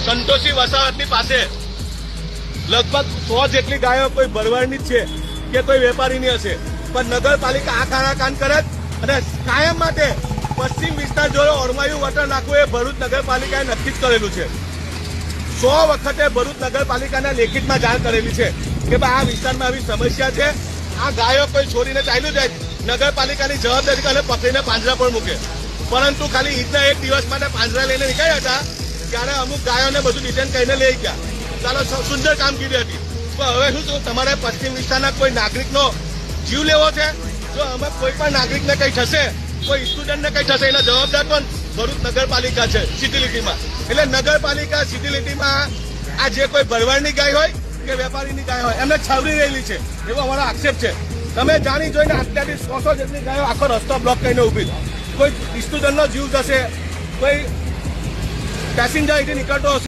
સંતોષી વસાહતની પાસે લગભગ 100 જેટલી ગાયો કોઈ ભરવાડની જ છે કે કોઈ વેપારીની હશે, પણ નગરપાલિકા આ કાણાકાન કરે અને કાયમ માટે પશ્ચિમ વિસ્તાર જોડે ઓરમાયું વટર નાખવું એ ભરૂચ નગરપાલિકાએ નક્કી જ કરેલું છે. 100 વખતે ભરૂચ નગરપાલિકાના લેખિતમાં જાણ કરેલી છે કે ભાઈ આ વિસ્તારમાં આવી સમસ્યા છે, આ ગાયો કોઈ છોડીને ચાલ્યું જાય, નગરપાલિકાની જવાબદારી અને પકડીને પાંજરા પર મૂકે. પરંતુ ખાલી ઈદના એક દિવસ માટે પાંજરા લઈને નીકળ્યા હતા ત્યારે અમુક ગાયોને બધું ડિટેન કરીને લઈ ગયા. ચાલો, સુંદર કામગીરી હતી. પણ હવે શું તમારે પશ્ચિમ વિસ્તારના કોઈ નાગરિકનો જીવ લેવો છે? જો અમે કોઈ પણ નાગરિકને કંઈ થશે, કોઈ સ્ટુડન્ટને કંઈ થશે, એના જવાબદાર પણ ભરૂચ નગરપાલિકા છે સિટી લીટીમાં. એટલે નગરપાલિકા સિટી લીટીમાં આ જે કોઈ ભરવાડની ગાય હોય કે વેપારીની ગાય હોય એમને છાવરી રહેલી છે એવો અમારો આક્ષેપ છે. તમે જાણી જોઈને અત્યારથી 100 જેટલી ગાયો આખો રસ્તો બ્લોક કરીને ઉભી, કોઈ સ્ટુડન્ટનો જીવ જશે, કોઈ પેસેન્જર અહીંથી નીકળતો હશે.